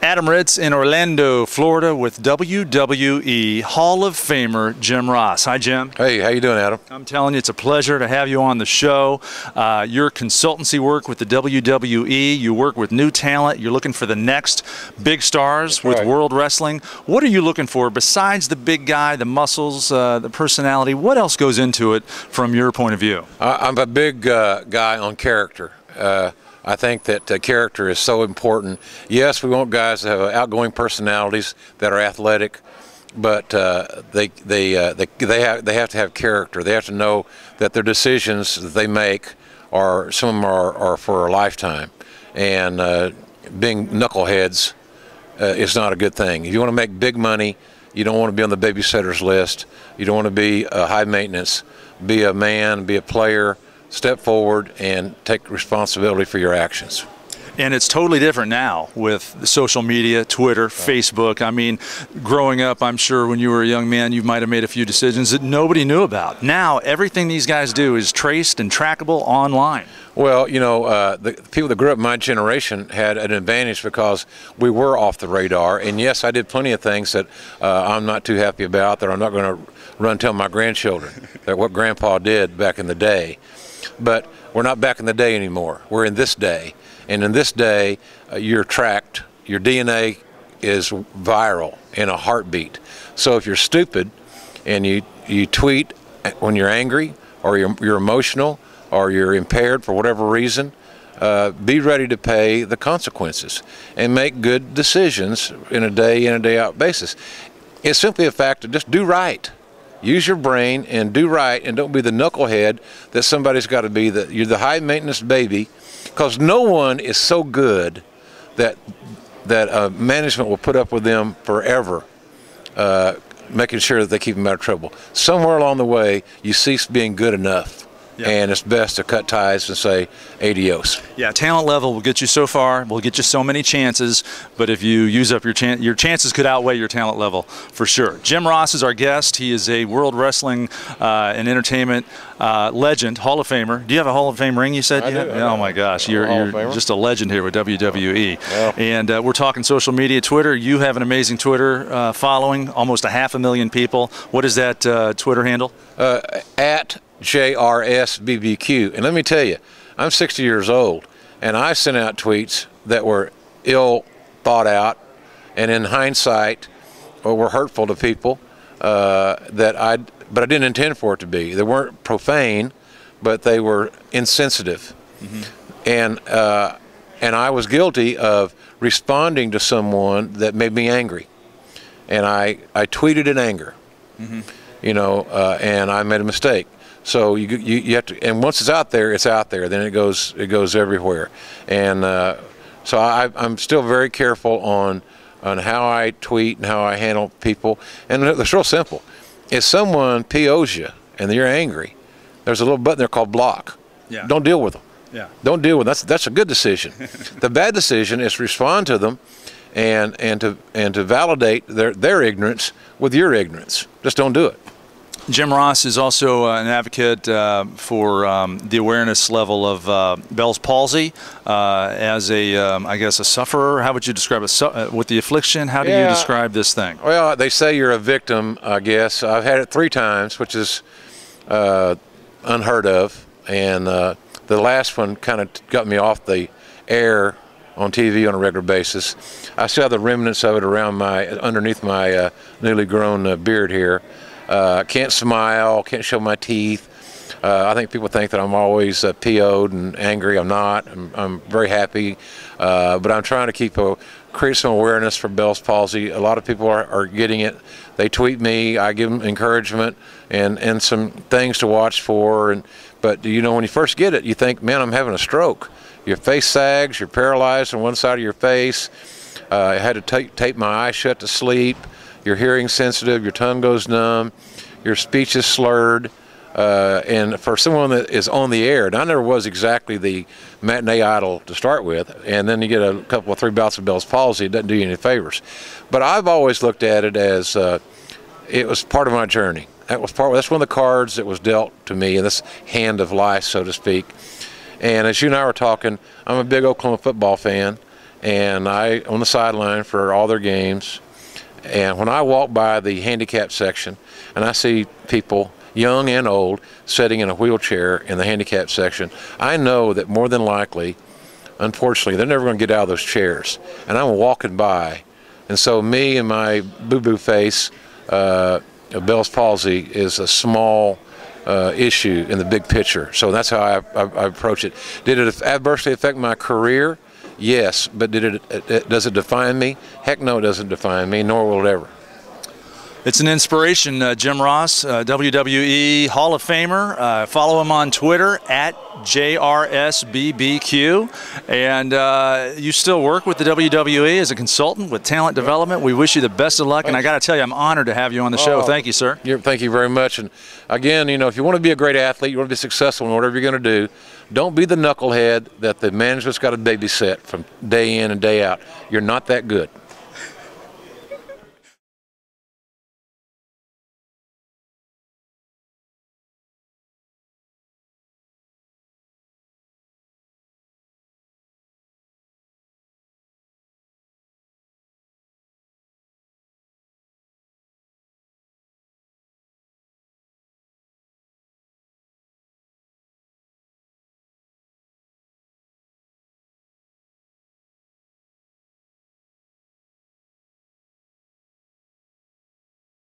Adam Ritz in Orlando, Florida with WWE Hall of Famer Jim Ross. Hi, Jim. Hey, how you doing, Adam? I'm telling you, it's a pleasure to have you on the show. Your consultancy work with the WWE, you work with new talent, you're looking for the next big stars with World Wrestling. What are you looking for besides the big guy, the muscles, the personality? What else goes into it from your point of view? I'm a big guy on character. I think that character is so important. Yes, we want guys that have outgoing personalities that are athletic, but they have to have character. They have to know that their decisions that they make some of them are for a lifetime, and being knuckleheads is not a good thing. If you want to make big money, you don't want to be on the babysitter's list. You don't want to be high maintenance. Be a man, be a player. Step forward and take responsibility for your actions. And it's totally different now with the social media, Twitter, Facebook. I mean, growing up, I'm sure when you were a young man, you might have made a few decisions that nobody knew about. Now, everything these guys do is traced and trackable online. Well, you know, the people that grew up my generation had an advantage because we were off the radar. And yes, I did plenty of things that I'm not too happy about, that I'm not going to run and tell my grandchildren that what Grandpa did back in the day. But we're not back in the day anymore. We're in this day. And in this day, you're tracked. Your DNA is viral in a heartbeat. So if you're stupid and you tweet when you're angry, or you're emotional, or you're impaired for whatever reason, be ready to pay the consequences and make good decisions in a day in and day out basis. It's simply a fact of just do right. Use your brain and do right, and don't be the knucklehead that somebody's got to be. You're the high maintenance baby, because no one is so good that management will put up with them forever, making sure that they keep them out of trouble. Somewhere along the way, you cease being good enough. Yeah. And it's best to cut ties and say adios. Yeah, talent level will get you so far, will get you so many chances, but if you use up your chances could outweigh your talent level for sure. Jim Ross is our guest. He is a World Wrestling and Entertainment legend, Hall of Famer. Do you have a Hall of Fame ring, you said? I do. Oh my gosh, you're just a legend here with WWE. Yeah. And we're talking social media, Twitter. You have an amazing Twitter following, almost 500,000 people. What is that Twitter handle? At JRSBBQ. And let me tell you, I'm 60 years old, and I sent out tweets that were ill thought out, and in hindsight, were hurtful to people. But I didn't intend for it to be. They weren't profane, but they were insensitive. Mm-hmm. And I was guilty of responding to someone that made me angry, and I tweeted in anger. Mm-hmm. You know, and I made a mistake. So you have to, and once it's out there, it's out there. Then it goes everywhere. And so I'm still very careful on how I tweet and how I handle people. And it's real simple. If someone POs you and you're angry, there's a little button there called block. Yeah. Don't deal with them. Yeah. Don't deal with them. That's a good decision. The bad decision is respond to them and to validate their ignorance with your ignorance. Just don't do it. Jim Ross is also an advocate for the awareness level of Bell's palsy as I guess a sufferer. How would you describe it? With the affliction, how do you describe this thing? Well, they say you're a victim, I guess. I've had it 3 times, which is unheard of. And the last one kind of got me off the air on TV on a regular basis. I still have the remnants of it underneath my newly grown beard here. Can't smile, can't show my teeth. I think people think that I'm always PO'd and angry. I'm not. I'm very happy, but I'm trying to create some awareness for Bell's palsy. A lot of people are getting it. They tweet me. I give them encouragement and some things to watch for. But you know, when you first get it, you think, man, I'm having a stroke. Your face sags. You're paralyzed on one side of your face. I had to tape my eyes shut to sleep. Your hearing sensitive, your tongue goes numb, your speech is slurred, and for someone that is on the air, and I never was exactly the matinee idol to start with, and then you get a couple of 3 bouts of Bell's palsy, it doesn't do you any favors. But I've always looked at it as it was part of my journey. That's one of the cards that was dealt to me in this hand of life, so to speak. And as you and I were talking, I'm a big Oklahoma football fan, and I on the sideline for all their games. And when I walk by the handicap section and I see people, young and old, sitting in a wheelchair in the handicap section, I know that more than likely, unfortunately, they're never going to get out of those chairs. And I'm walking by. And so me and my boo-boo face of Bell's palsy is a small issue in the big picture. So that's how I approach it. Did it adversely affect my career? Yes, but does it define me? Heck no, it doesn't define me, nor will it ever. It's an inspiration, Jim Ross, WWE Hall of Famer. Follow him on Twitter at JRSBBQ. And you still work with the WWE as a consultant with talent development. We wish you the best of luck. And I got to tell you, I'm honored to have you on the show. Thank you, sir. Thank you very much. And again, you know, if you want to be a great athlete, you want to be successful in whatever you're going to do, don't be the knucklehead that the management's got to babysit from day in and day out. You're not that good.